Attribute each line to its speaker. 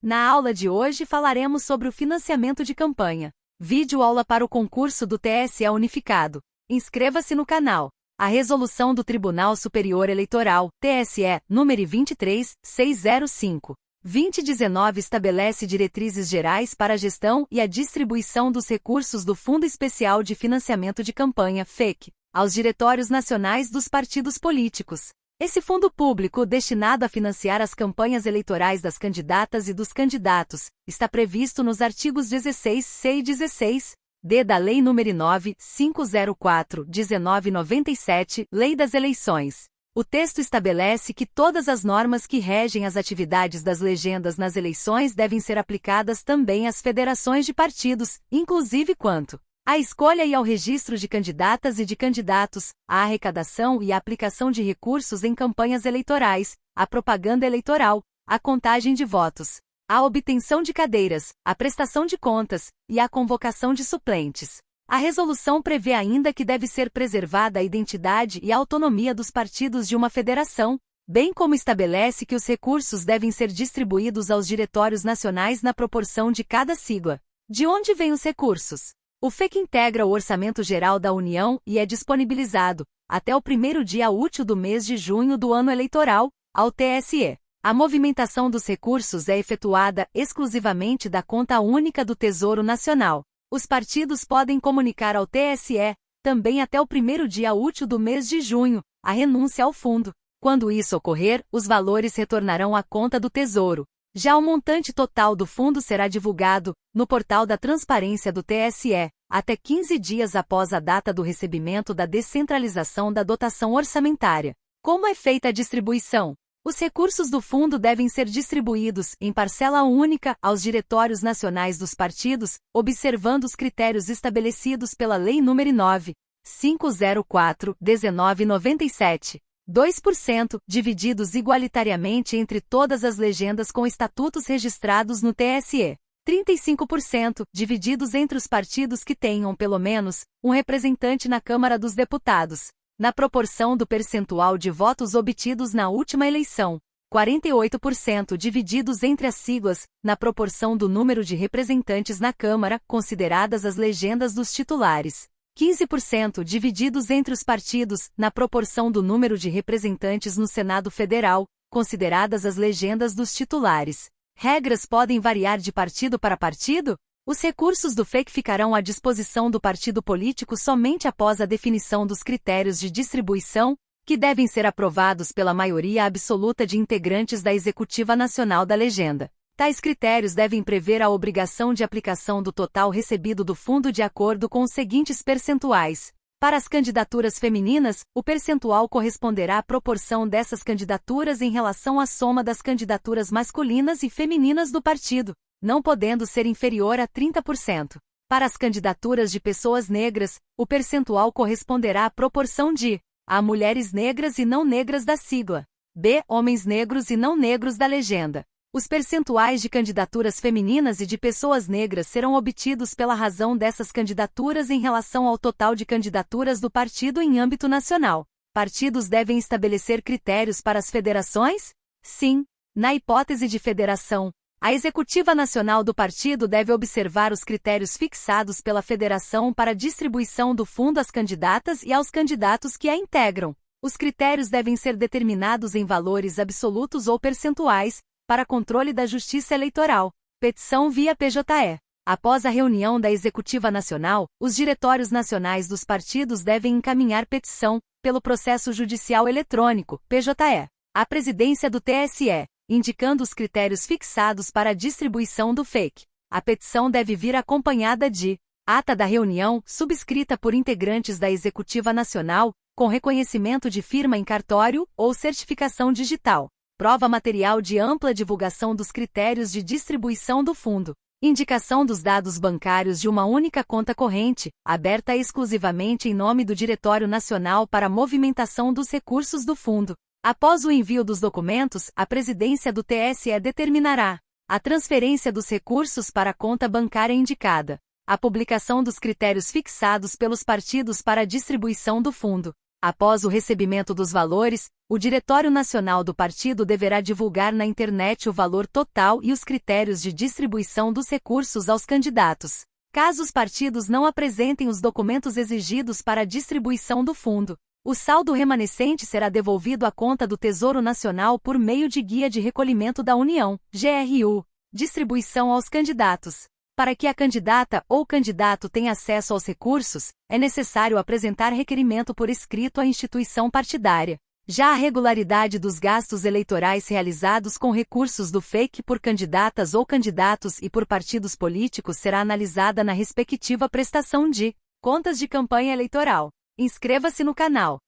Speaker 1: Na aula de hoje falaremos sobre o financiamento de campanha. Vídeo aula para o concurso do TSE Unificado. Inscreva-se no canal. A Resolução do Tribunal Superior Eleitoral, TSE, número 23605/2019 estabelece diretrizes gerais para a gestão e a distribuição dos recursos do Fundo Especial de Financiamento de Campanha, FEC, aos diretórios nacionais dos partidos políticos. Esse fundo público, destinado a financiar as campanhas eleitorais das candidatas e dos candidatos, está previsto nos artigos 16c e 16d da Lei nº 9504/1997, Lei das Eleições. O texto estabelece que todas as normas que regem as atividades das legendas nas eleições devem ser aplicadas também às federações de partidos, inclusive quanto à escolha e ao registro de candidatas e de candidatos, à arrecadação e à aplicação de recursos em campanhas eleitorais, à propaganda eleitoral, à contagem de votos, à obtenção de cadeiras, à prestação de contas e à convocação de suplentes. A resolução prevê ainda que deve ser preservada a identidade e a autonomia dos partidos de uma federação, bem como estabelece que os recursos devem ser distribuídos aos diretórios nacionais na proporção de cada sigla. De onde vêm os recursos? O FEC integra o Orçamento Geral da União e é disponibilizado, até o primeiro dia útil do mês de junho do ano eleitoral, ao TSE. A movimentação dos recursos é efetuada exclusivamente da conta única do Tesouro Nacional. Os partidos podem comunicar ao TSE, também até o primeiro dia útil do mês de junho, a renúncia ao fundo. Quando isso ocorrer, os valores retornarão à conta do Tesouro. Já o montante total do fundo será divulgado, no portal da Transparência do TSE, até 15 dias após a data do recebimento da descentralização da dotação orçamentária. Como é feita a distribuição? Os recursos do fundo devem ser distribuídos, em parcela única, aos diretórios nacionais dos partidos, observando os critérios estabelecidos pela Lei nº 9504/1997. 2%, divididos igualitariamente entre todas as legendas com estatutos registrados no TSE. 35%, divididos entre os partidos que tenham, pelo menos, um representante na Câmara dos Deputados, na proporção do percentual de votos obtidos na última eleição. 48%, divididos entre as siglas, na proporção do número de representantes na Câmara, consideradas as legendas dos titulares. 15%, divididos entre os partidos, na proporção do número de representantes no Senado Federal, consideradas as legendas dos titulares. Regras podem variar de partido para partido? Os recursos do FEC ficarão à disposição do partido político somente após a definição dos critérios de distribuição, que devem ser aprovados pela maioria absoluta de integrantes da Executiva Nacional da Legenda. Tais critérios devem prever a obrigação de aplicação do total recebido do fundo de acordo com os seguintes percentuais. Para as candidaturas femininas, o percentual corresponderá à proporção dessas candidaturas em relação à soma das candidaturas masculinas e femininas do partido, não podendo ser inferior a 30%. Para as candidaturas de pessoas negras, o percentual corresponderá à proporção de A. Mulheres negras e não negras da sigla. B. Homens negros e não negros da legenda. Os percentuais de candidaturas femininas e de pessoas negras serão obtidos pela razão dessas candidaturas em relação ao total de candidaturas do partido em âmbito nacional. Partidos devem estabelecer critérios para as federações? Sim. Na hipótese de federação, a Executiva Nacional do partido deve observar os critérios fixados pela federação para a distribuição do fundo às candidatas e aos candidatos que a integram. Os critérios devem ser determinados em valores absolutos ou percentuais, para controle da Justiça Eleitoral. Petição via PJE. Após a reunião da Executiva Nacional, os diretórios nacionais dos partidos devem encaminhar petição, pelo processo judicial eletrônico, PJE, à presidência do TSE, indicando os critérios fixados para a distribuição do FEC. A petição deve vir acompanhada de ata da reunião, subscrita por integrantes da Executiva Nacional, com reconhecimento de firma em cartório ou certificação digital. Prova material de ampla divulgação dos critérios de distribuição do fundo. Indicação dos dados bancários de uma única conta corrente, aberta exclusivamente em nome do Diretório Nacional para a movimentação dos recursos do fundo. Após o envio dos documentos, a presidência do TSE determinará a transferência dos recursos para a conta bancária indicada, a publicação dos critérios fixados pelos partidos para a distribuição do fundo, Após o recebimento dos valores, o Diretório Nacional do Partido deverá divulgar na internet o valor total e os critérios de distribuição dos recursos aos candidatos. Caso os partidos não apresentem os documentos exigidos para a distribuição do fundo, o saldo remanescente será devolvido à conta do Tesouro Nacional por meio de Guia de Recolhimento da União, GRU. Distribuição aos candidatos. Para que a candidata ou candidato tenha acesso aos recursos, é necessário apresentar requerimento por escrito à instituição partidária. Já a regularidade dos gastos eleitorais realizados com recursos do FEC por candidatas ou candidatos e por partidos políticos será analisada na respectiva prestação de contas de campanha eleitoral. Inscreva-se no canal.